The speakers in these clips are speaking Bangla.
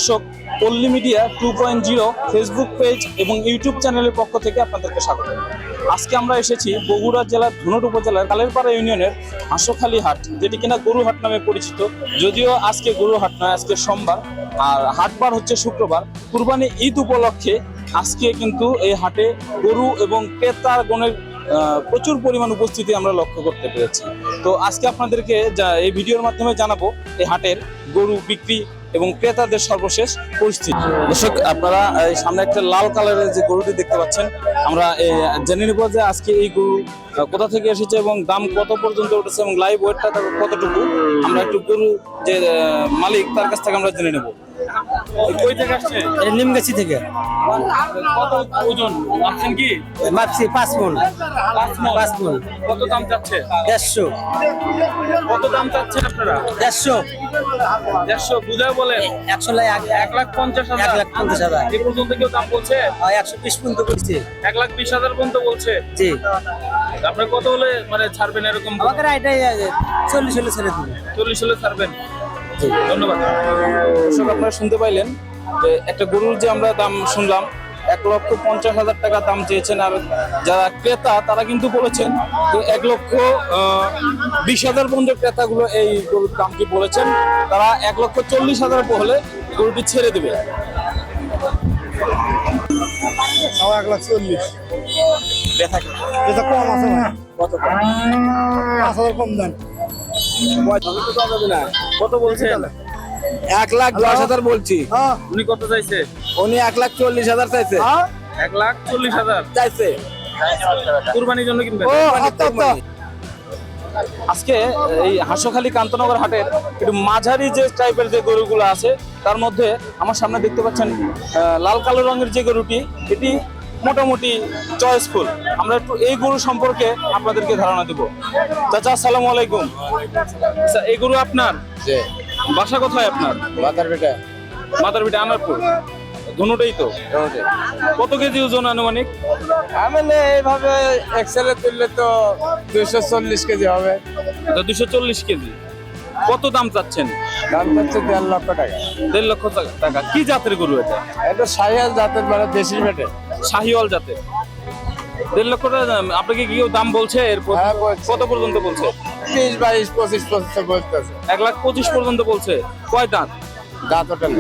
দর্শক, পল্লী মিডিয়া 2.0 ফেসবুক পেজ এবং ইউটিউব চ্যানেলের পক্ষ থেকে আপনাদেরকে স্বাগত। আজকে আমরা এসেছি বগুড়া জেলার ধুনট উপজেলার কালেরপাড়া ইউনিয়নের হাঁসখালী হাট, যেটি কিনা গরু হাট নামে পরিচিত। যদিও আজকে গরু হাট নয়, আজকে সোমবার, আর হাটবার হচ্ছে শুক্রবার। কুরবানি ঈদ উপলক্ষে আজকে কিন্তু এই হাটে গরু এবং ক্রেতার গণের প্রচুর পরিমাণ উপস্থিতি আমরা লক্ষ্য করতে পেরেছি। তো আজকে আপনাদেরকে এই ভিডিওর মাধ্যমে জানাবো এই হাটের গরু বিক্রি এবং ক্রেতাদের সর্বশেষ পরিস্থিতি। দর্শক, আপনারা সামনে একটা লাল কালারের যে গরুটি দেখতে পাচ্ছেন, আমরা জেনে নেব যে আজকে এই গরু কোথা থেকে এসেছে এবং দাম কত পর্যন্ত উঠেছে এবং লাইভ ওয়েটটা কতটুকু, আমরা একটু গরু যে মালিক তার কাছ থেকে আমরা জেনে নেব। কই থেকে আসছে? নিমগাছি থেকে। কত ওজন মাপছেন কি? মাপছি 5 মণ। 5 মণ। কত দাম চাচ্ছে? 150। কত দাম চাচ্ছেন আপনারা? 150। 150 বুঝায় বলেন। 1,50,000। 1,50,000। এই পর্যন্ত কেউ দাম বলছে? 120 পর্যন্ত করছি। 1,20,000 পর্যন্ত বলছে। জি। আপনার কত হলে মানে ছাড়বেন এরকম? আমাদের এটাই 40 হলে ছেড়ে দিন। 40 হলে ছাড়বেন। ধন্যবাদ। দর্শক, আপনারা শুনতে পাইলেন যে একটা গরুর যে আমরা দাম শুনলাম, 1,50,000 টাকা দাম চেয়েছেন, আর যারা ক্রেতা তারা কিন্তু বলেছেন যে 1,20,000 পর্যন্ত ক্রেতাগুলো এই গরুর দামটি বলেছেন। তারা 1,40,000 হলে গরুটি ছেড়ে দেবে। 1,40,000 দেখা এটা কম আছে ভাই, কত কম? 5,000 কম দেন। কত বলছেন? 1,10,000 বলছি। হ্যাঁ উনি কত চাইছে? উনি 1,40,000 চাইছে। 1,40,000 চাইছে কুরবানির জন্য কিনবেন? ও আচ্ছা। আজকে এই হাঁসখালী কান্তনগর হাটের একটু মাঝারি যে টাইপের যে গরুগুলো আছে, তার মধ্যে আমার সামনে দেখতে পাচ্ছেন লাল কালো রঙের যে গরুটি, এটি মোটামুটি চয়েসফুল। আমরা একটু এই গরু সম্পর্কে আপনাদেরকে ধারণা দিব। চাচা, আসসালামু আলাইকুম। আচ্ছা, এই গরু আপনার? বাসা কোথায় আপনার? মাদারবিটা, আনারপুর, ধনুটাই তো। কত কেজি ওজন আনুমানিক? আমি এইভাবে এক্সেলে তুললে তো 240 কেজি হবে। 240 কেজি। কত দাম চাচ্ছেন? দাম হচ্ছে 1.5 লক্ষ টাকা। 1.5 লক্ষ টাকা। কি জাতের গরু এটা? এটা শাহিয়াল জাতের, মানে দেশি পেটে। শাহিওয়াল জাতের। 1.5 লক্ষ টাকা দাম। আপনাকে কি কেউ দাম বলছে? এরপর হ্যাঁ, বলছে। কত পর্যন্ত বলছে? 20, 22, 25 পর্যন্ত বলতেছে। 1,25,000 পর্যন্ত বলছে। কয় দাঁত? দাঁত ওঠে না।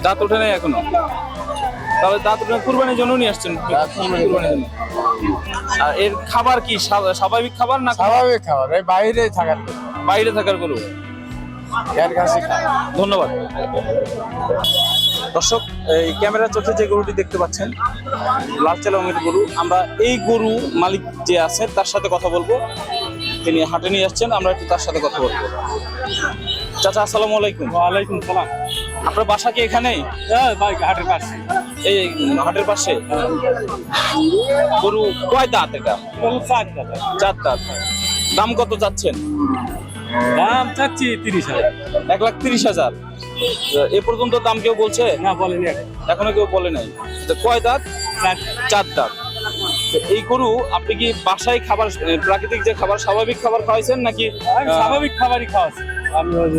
দাঁত ওঠে নাই এখনো। তাহলে দাঁত ওঠে কুরবানির জন্য নিয়ে আসছেন? কুরবানির জন্য। আর এর খাবার কি স্বাভাবিক খাবার না স্বাভাবিক খাবার, এই বাইরেই থাকার কথা। বাইরে থাকার গরু? এর কাছে খায়। ধন্যবাদ। দর্শক, এই ক্যামেরা চোখে যে গরুটি দেখতে পাচ্ছেন, লালচে রঙের গরু, আমরা এই গরু মালিক যে আছে তার সাথে কথা বলবো। তিনি হাটে নিয়ে আসছেন, আমরা একটু তার সাথে কথা বলবো। চাচা, আসসালামু আলাইকুম। ওয়ালাইকুম সালাম। আপনার বাসা কি এখানেই? হ্যাঁ ভাই, হাটের পাশে। এই হাটের পাশে? গরু কয় দাঁত এটা? 4 টাকা। 4 দাঁত। দাম কত চাচ্ছেন? দাম চাচ্ছি 30,000। 1,30,000। এ পর্যন্ত দাম কেউ বলছে? না, বলেনি এখন। এখনো কেউ বলে নাই। তো কয় দাঁত? 4 দাঁত। তো এই গরু আপনি কি বাসায় খাবার, প্রাকৃতিক যে খাবার, স্বাভাবিক খাবার খাওয়াইছেন নাকি? আমি স্বাভাবিক খাবারই খাওয়াচ্ছি। আমি অন্য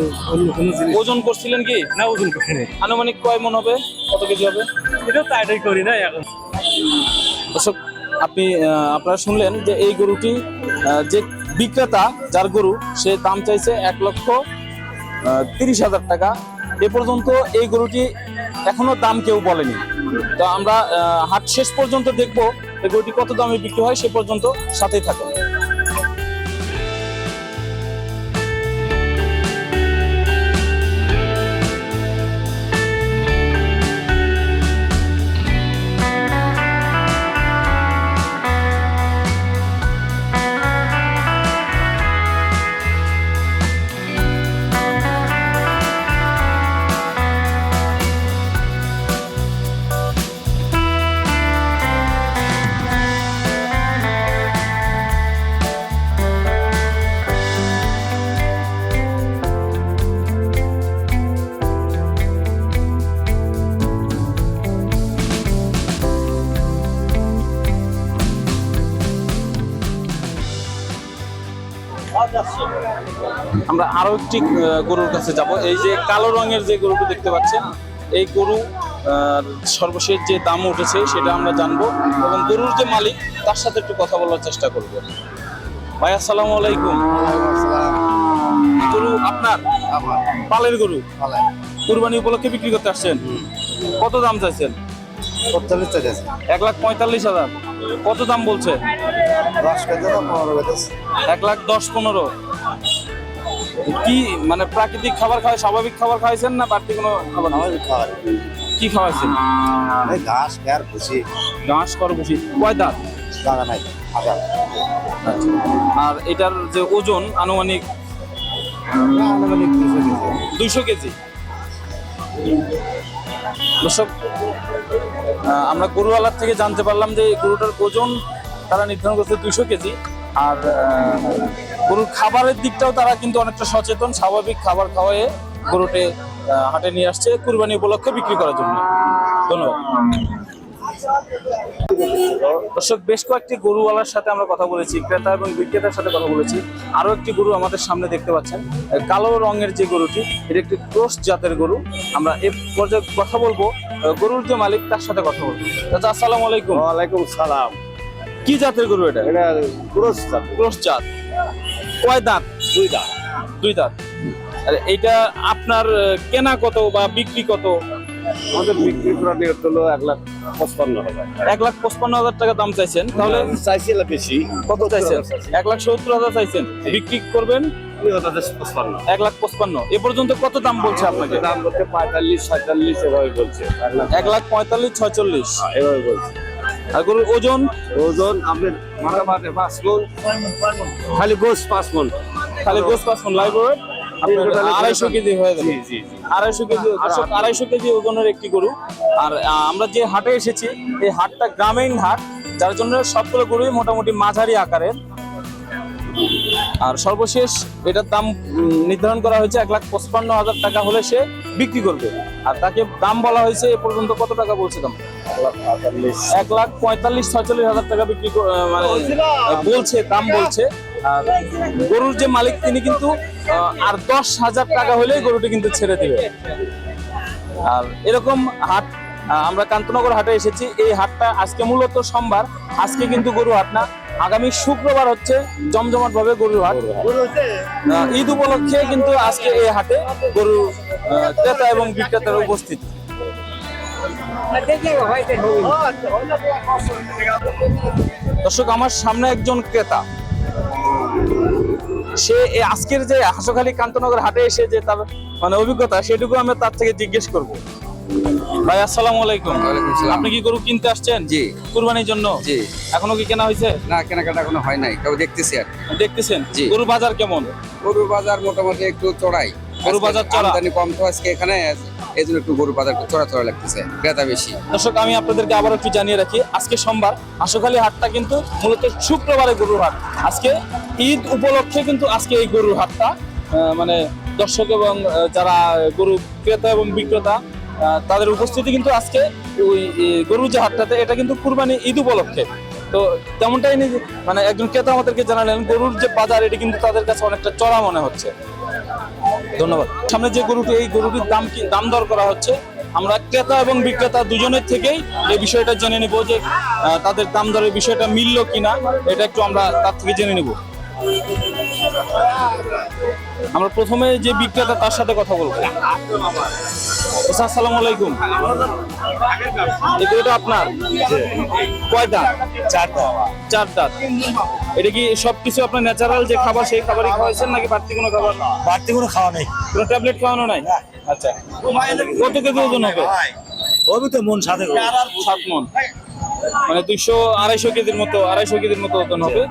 কোনো জিনিস ওজন করছিলেন কি? না, ওজন করি নাই। আনুমানিক কয় মন হবে? কত কেজি হবে? এটাও তো এটাই করি না এখন। দর্শক, আপনারা শুনলেন যে এই গরুটি যে বিক্রেতা, যার গরু, সে দাম চাইছে 1,30,000 টাকা। এ পর্যন্ত এই গরুটি এখনো দাম কেউ বলেনি। তো আমরা হাট শেষ পর্যন্ত দেখবো এই গরুটি কত দামে বিক্রি হয়, সে পর্যন্ত সাথেই থাকুন। আমরা আরো একটি গরুর কাছে যাব। এই যে কালো রঙের যে গরুটি দেখতে পাচ্ছেন, এই গরু সর্বশেষ যে দাম উঠেছে সেটা আমরা জানবো এবং গরুর যে মালিক তার সাথে একটু কথা বলার চেষ্টা করবো। ভাই আসসালামু আলাইকুম। গরু আপনার পালের গরু কুরবানি উপলক্ষে বিক্রি করতে আসছেন, কত দাম চাইছেন? 1,45,000। কত দাম বলছে? 1,10,15,000। কি মানে প্রাকৃতিক খাবার খাওয়া, স্বাভাবিক খাবার খাওয়াইছেন না বাড়তি কোনো খাবার? কি খাওয়াইছেন? ঘাস আর ভুসি, ঘাস খড় ভুসি। কয় দাঁত? জায়গা নাই হাজার। আর এটার যে ওজন আনুমানিক 200 কেজি। দর্শক, আমরা গরুওয়ালার থেকে জানতে পারলাম যে গরুটার ওজন তারা নির্ধারণ করছে 200 কেজি। আর গরুর খাবারের দিকটাও তারা কিন্তু অনেকটা সচেতন, স্বাভাবিক খাবার খাওয়ায়ে গরুটে হাটে নিয়ে আসছে কুরবানি উপলক্ষে বিক্রি করার জন্য। ধন্যবাদ। দর্শক, বেশ কয়েকটি গরুওয়ালার সাথে আমরা কথা বলেছি, ক্রেতা এবং বিক্রেতার সাথে কথা বলেছি। আরো একটি গরু আমাদের সামনে দেখতে পাচ্ছেন, কালো রঙের যে গরুটি, এটা একটি ক্রস জাতের গরু। আমরা এই পর্যায়ে কথা বলবো গরুর যে মালিক তার সাথে কথা বলবো। চাচা আসসালামু আলাইকুম। ওয়ালাইকুম সালাম। কি জাতের গরু এটা? এটা ক্রস জাত। ক্রস জাত। কয় দাঁত? 2 দাঁত। 2 দাঁত। আর এইটা আপনার কেনা কত বা বিক্রি কত? আমাদের বিক্রি করা নিয়ে হলো 1,55,000। 1,55,000 টাকা দাম চাইছেন, তাহলে চাইছিল বেশি। কত চাইছেন? 1,70,000 চাইছেন। বিক্রি করবেন 1,55,000। 1,55,000। এ পর্যন্ত কত দাম বলছে আপনাকে? দাম বলতে 45, 46 এভাবে বলছে। 1,45,000, 46 এভাবে বলছে। আর গরুর ওজন? ওজন আপনার মাঝে 5 মণ, খালি গোস 5 মণ। খালি গোস 5 মণ, লাইভ ওয়েট 250 কেজি হয়ে যাবে। জি জি জি। 250 কেজি, 250 কেজি ওজনের একটি গরু। আর আমরা যে হাটে এসেছি, এই হাটটা গ্রামীণ হাট, যার জন্য সবগুলো গরুই মোটামুটি মাঝারি আকারের। আর সর্বশেষ এটার দাম নির্ধারণ করা হয়েছে 1,55,000 টাকা হলে সে বিক্রি করবে। আর তাকে দাম বলা হয়েছে এ পর্যন্ত কত টাকা বলছে দাম? 1,45,000-46,000 টাকা বিক্রি মানে বলছে, দাম বলছে। আর গরুর যে মালিক তিনি কিন্তু আর 10,000 টাকা হলেই গরুটি কিন্তু ছেড়ে দিবে। আর এরকম হাট আমরা কান্তনগর হাটে এসেছি। এই হাটটা আজকে মূলত সোমবার, আজকে কিন্তু গরু হাট না, আগামী শুক্রবার হচ্ছে জমজমাট ভাবে গরুর হাট। ঈদ উপলক্ষে কিন্তু আজকে এই হাটে গরু ক্রেতা এবং বিক্রেতার উপস্থিতি। দর্শক, আমার সামনে একজন ক্রেতা, সে আজকের যে হাঁসখালী কান্তনগর হাটে এসে যে তার মানে অভিজ্ঞতা, সেটুকু আমরা তার থেকে জিজ্ঞেস করব। ভাই আসসালামু আলাইকুম। আপনি কি গরু কিনতে আসছেন? জি। কুরবানির জন্য? জি। এখনো কি কেনা হয়েছে? না, কেনাকাটা এখনো হয় নাই, তবে দেখতেছি আর। দেখতেছেন? জি। গরু বাজার কেমন? গরুর বাজার মোটামুটি একটু চড়াই। গরু বাজার চড়া? আমদানি কম তো আজকে এখানে, এই জন্য একটু গরু বাজার একটু চড়া চড়া লাগতেছে, ক্রেতা বেশি। দর্শক, আমি আপনাদেরকে আবার একটু জানিয়ে রাখি, আজকে সোমবার, হাঁসখালী হাটটা কিন্তু মূলত শুক্রবারে গরুর হাট। আজকে ঈদ উপলক্ষে কিন্তু আজকে এই গরুর হাটটা মানে দর্শক এবং যারা গরু ক্রেতা এবং বিক্রেতা তাদের উপস্থিতি কিন্তু আজকে ওই গরুর যে হাটটাতে, এটা কিন্তু কুরবানি ঈদ উপলক্ষে। তো তেমনটাই মানে একজন ক্রেতা আমাদেরকে জানালেন গরুর যে বাজার, এটা কিন্তু তাদের কাছে অনেকটা চড়া মনে হচ্ছে। ধন্যবাদ। সামনে যে গরুটি, এই গরুটির দাম কি দাম দর করা হচ্ছে, আমরা ক্রেতা এবং বিক্রেতা দুজনের থেকেই এই বিষয়টা জেনে নিব যে তাদের দাম দরের বিষয়টা মিলল কিনা, এটা একটু আমরা তার থেকে জেনে নিব। আমরা প্রথমে যে বিক্রেতা তার সাথে কথা বলবো। আসসালামু আলাইকুম। এই গরুটা আপনার? কয় দাঁত? 4 দাঁত। 4 দাঁত। এটা কি সবকিছু আপনার ন্যাচারাল যে খাবার সেই খাবারই খাওয়াইছেন নাকি বাড়তি কোনো খাবার? বাড়তি কোনো খাওয়া নেই, কোনো ট্যাবলেট খাওয়ানো নাই? আচ্ছা, কত কেজি ওজন হবে? ওই তো মন সাথে 7 মণ, মানে 200-250 কেজির মতো, 250 কেজির মতো ওজন হবে।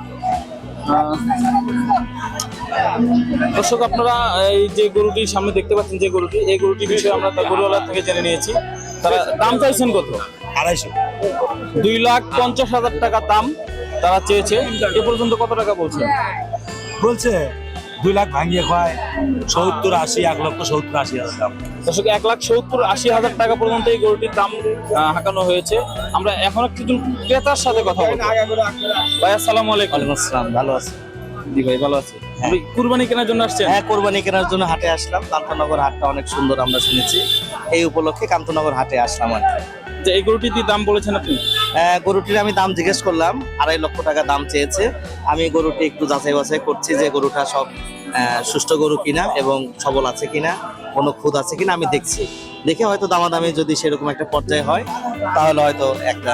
দর্শক, আপনারা এই যে গরুটি সামনে দেখতে পাচ্ছেন, যে গরুটি, এই গরুটির বিষয়ে আমরা তার গরুওয়ালার থেকে জেনে নিয়েছি। তারা দাম চাইছেন কত? 250। 2,50,000 টাকা দাম তারা চেয়েছে। এ পর্যন্ত কত টাকা বলছেন? বলছে 2 লাখ ভাঙিয়ে খায় 70-80, 1,70,80,000 দাম। দর্শক, 1,70,80,000 টাকা পর্যন্ত এই গরুটির দাম হাঁকানো হয়েছে। আমরা এখন একজন ক্রেতার সাথে কথা বলবো। ভাই আসসালামু আলাইকুম। আসসালাম, ভালো আছে? জি ভাই, ভালো আছে। আপনি কুরবানি কেনার জন্য আসছেন? হ্যাঁ, কোরবানি কেনার জন্য হাটে আসলাম। কান্তনগর হাটটা অনেক সুন্দর আমরা শুনেছি, এই উপলক্ষে কান্তনগর হাটে আসলাম আর কি। যে এই গরুটির দিয়ে দাম বলেছেন আপনি? গরুটির আমি দাম জিজ্ঞেস করলাম, 2.5 লক্ষ টাকা দাম চেয়েছে। আমি গরুটি একটু যাচাই বাছাই করছি যে গরুটা সব সুষ্ঠু গরু কিনা এবং সবল আছে কিনা, কোনো খুদ আছে কিনা আমি দেখছি। দেখে হয়তো দামাদামি যদি সেরকম একটা পর্যায়ে হয় তাহলে হয়তো একটা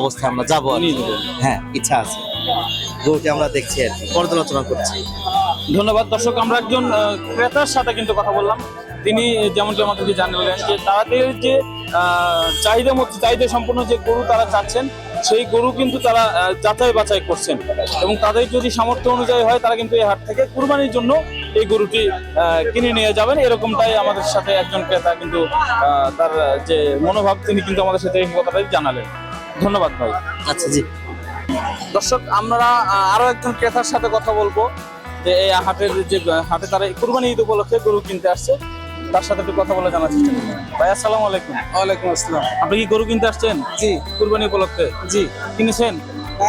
অবস্থায় আমরা যাবো আর কি। হ্যাঁ, ইচ্ছা আছে। গরুটি আমরা দেখছি আর কি, পর্যালোচনা করছি। ধন্যবাদ। দর্শক, আমরা একজন ক্রেতার সাথে কিন্তু কথা বললাম। তিনি যেমনটি আমাদেরকে জানালেন যে তাদের যে চাহিদা সম্পন্ন যে গরু তারা চাচ্ছেন, সেই গরু কিন্তু তারা যাচাই বাছাই করছেন এবং তাদের যদি সামর্থ্য অনুযায়ী হয় তারা কিন্তু এই হাট থেকে কুরবানির জন্য এই গরুটি কিনে নিয়ে যাবেন। এরকমটাই আমাদের সাথে একজন ক্রেতা কিন্তু তার যে মনোভাব তিনি কিন্তু আমাদের সাথে এই কথাটাই জানালেন। ধন্যবাদ ভাই। আচ্ছা, জি। দর্শক, আমরা আরো একজন ক্রেতার সাথে কথা বলবো যে এই হাটে তারা কুরবানি ঈদ উপলক্ষে গরু কিনতে আসছে। তার সাথে একটু কথা বলে জানার চেষ্টা করবো। ভাই, আসসালামু আলাইকুম। ওয়ালাইকুম আসসালাম। আপনি কি গরু কিনতে আসছেন? জি। কুরবানি উপলক্ষে? জি। কিনেছেন?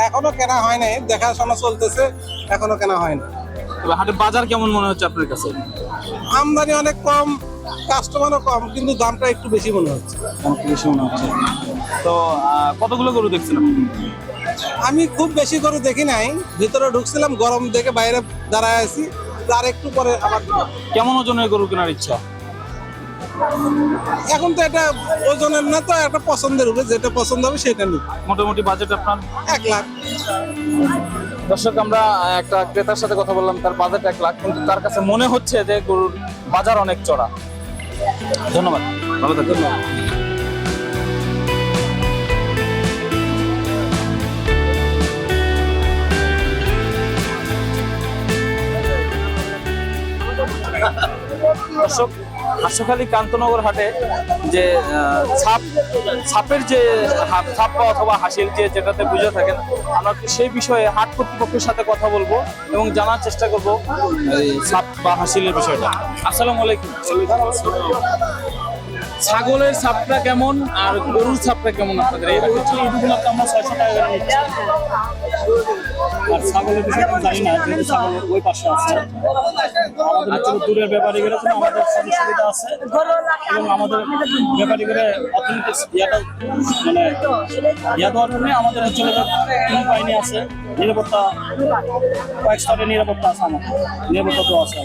এখনো কেনা হয় নাই, দেখাশোনা চলতেছে, এখনো কেনা হয় না। হাটের বাজার কেমন মনে হচ্ছে আপনার কাছে? আমদানি অনেক কম, কাস্টমারও কম, কিন্তু দামটা একটু বেশি মনে হচ্ছে। অনেক বেশি মনে হচ্ছে। তো কতগুলো গরু দেখছেন আপনি? আমি খুব বেশি করে দেখি নাই, ভিতরে ঢুকছিলাম, গরম দেখে বাইরে দাঁড়ায় আছি, তার একটু পরে আবার কেমন ওজনের গরু কেনার ইচ্ছা? এখন তো এটা ওজনের না, তো একটা পছন্দের উপরে, যেটা পছন্দ হবে সেটা নিই। মোটামুটি বাজেট আপনার? 1 লাখ। দর্শক, আমরা একটা ক্রেতার সাথে কথা বললাম, তার বাজেট 1 লাখ, কিন্তু তার কাছে মনে হচ্ছে যে গরুর বাজার অনেক চড়া। ধন্যবাদ, ভালো থাকবেন। দর্শক, হাঁসখালি কান্তনগর হাটে যে ছাপের যে ছাপ অথবা হাসিল যেটাতে বুঝে থাকেন, আমরা সেই বিষয়ে হাট কর্তৃপক্ষের সাথে কথা বলবো এবং জানার চেষ্টা করবো এই ছাপ বা হাসিলের বিষয়টা। আসসালামু আলাইকুম। ছাগলের ছাপটা কেমন আর গরুর ছাপটা কেমন আপনাদের এই হাটে? এই দুগুলো আমরা 600 টাকা করে নিচ্ছি। আর ছাগলের বিষয়টা জানি না, যেহেতু ছাগল ওই পাশে আছে। আমাদের হচ্ছে দূরের ব্যাপারীরা জন্য আমাদের সুযোগ সুবিধা আছে এবং আমাদের ব্যাপারীরা অর্থনৈতিক দেওয়ার জন্য আমাদের হচ্ছে বাহিনী আছে, নিরাপত্তা, কয়েক স্তরের নিরাপত্তা আছে, আমাদের নিরাপত্তা তো আছে।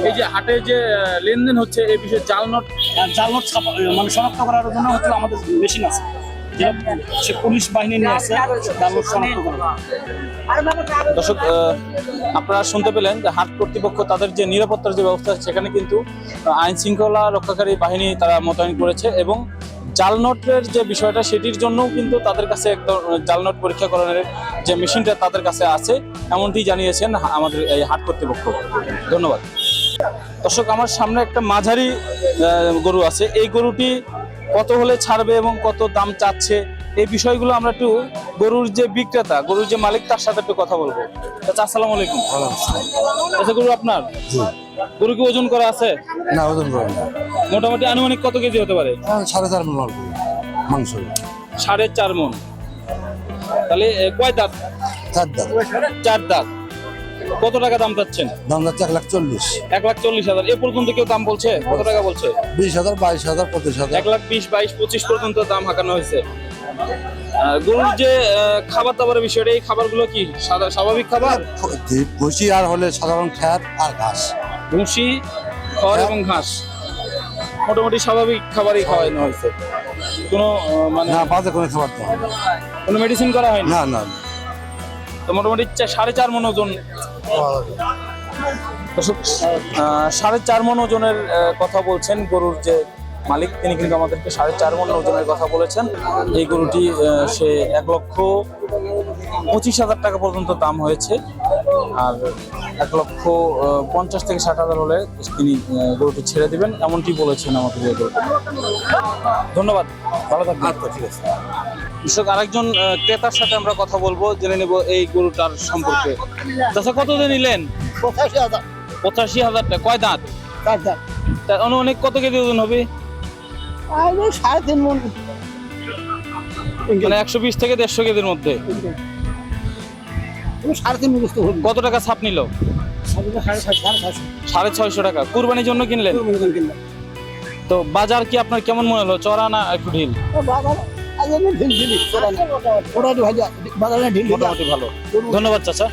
এই যে হাটে যে লেনদেন হচ্ছে এই বিষয়ে জাল নোট ছাপা মানে শনাক্ত করার জন্য হচ্ছে আমাদের মেশিন আছে, যেটা সে পুলিশ বাহিনী নিয়ে আসছে জাল নোট শনাক্ত করা। দর্শক, আপনারা শুনতে পেলেন যে হাট কর্তৃপক্ষ তাদের যে নিরাপত্তার যে ব্যবস্থা সেখানে কিন্তু আইন শৃঙ্খলা রক্ষাকারী বাহিনী তারা মোতায়েন করেছে এবং জাল নোটের যে বিষয়টা সেটির জন্যও কিন্তু তাদের কাছে একদম জাল নোট পরীক্ষাকরণের যে মেশিনটা তাদের কাছে আছে, এমনটি জানিয়েছেন আমাদের এই হাট কর্তৃপক্ষ। ধন্যবাদ। দর্শক, আমার সামনে একটা মাঝারি গরু আছে। এই গরুটি কত হলে ছাড়বে এবং কত দাম চাচ্ছে, এই বিষয়গুলো আমরা একটু গরুর যে বিক্রেতা, গরুর যে মালিক, তার সাথে একটু কথা বলবো। আচ্ছা, আসসালামু আলাইকুম। আচ্ছা, গরু আপনার? গরু কি ওজন করা আছে? না, ওজন করে না। মোটামুটি আনুমানিক কত কেজি হতে পারে? 4.5 মণ মাংস। 4.5 মণ। তাহলে কয় দাঁত? 4 দাঁত। 4 দাঁত। কত টাকা দাম চাচ্ছেন? দাম যাচ্ছে 1,40,000। 1,40,000। এ পর্যন্ত কেউ দাম বলছে? কত টাকা বলছে? 20,000, 22,000, 25,000। 1,20,000, 22,000, 25,000 পর্যন্ত দাম হাঁকানো হয়েছে। গরুর যে খাবার দাবারের বিষয়টা, এই খাবারগুলো কি স্বাভাবিক খাবার? ভুসি আর হলে সাধারণ খ্যার আর ঘাস। ভুসি, খড় এবং ঘাস, মোটামুটি স্বাভাবিক খাবারই খাওয়ানো হয়েছে। কোনো মানে না, বাজে কোনো খাবার দাও কোনো মেডিসিন করা হয়নি? না, না। তো মোটামুটি 4.5 মণ ওজন। দর্শক, 4.5 মণ ওজনের কথা বলছেন গরুর যে মালিক, তিনি কিন্তু আমাদেরকে 4.5 মণ ওজনের কথা বলেছেন। এই গরুটি সে 1,25,000 টাকা পর্যন্ত দাম হয়েছে, আর 1,50,000 থেকে 60,000 হলে তিনি গরুটি ছেড়ে দিবেন, এমনটি বলেছেন আমাদের এই গরুটি। ধন্যবাদ, ভালো থাকবেন। আচ্ছা, ঠিক আছে। দর্শক, আরেকজন ক্রেতার সাথে আমরা কথা বলবো, জেনে নেব এই গরুটার সম্পর্কে। আচ্ছা, কত দিয়ে নিলেন? 85,000 টাকা। কয় দাঁত? 4 দাঁত। তা অনেক কত কেজি ওজন হবে? 3.5 মণ। মানে 120 থেকে 150 কেজির মধ্যে। 3.5 বস্তু হবে কত টাকা ছাপ নিল? 650 টাকা। কুরবানির জন্য কিনলেন? তো বাজার কি আপনার কেমন মনে হলো, চড়া না একটু ঢিল? মোটামুটি ভালো। ধন্যবাদ চাচা।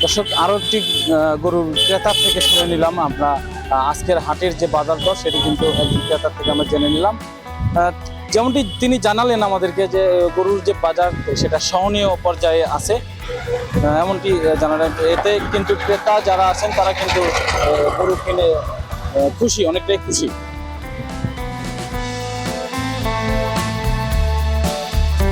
দর্শক, আরো একটি গরুর ক্রেতার থেকে শুনে নিলাম আমরা আজকের হাটের যে বাজার দর সেটি কিন্তু একজন ক্রেতার থেকে আমরা জেনে নিলাম। যেমনটি তিনি জানালেন আমাদেরকে যে গরুর যে বাজার সেটা সহনীয় পর্যায়ে আছে, এমনটি জানালেন। এতে কিন্তু ক্রেতা যারা আছেন তারা কিন্তু গরু কিনে খুশি, অনেকটাই খুশি।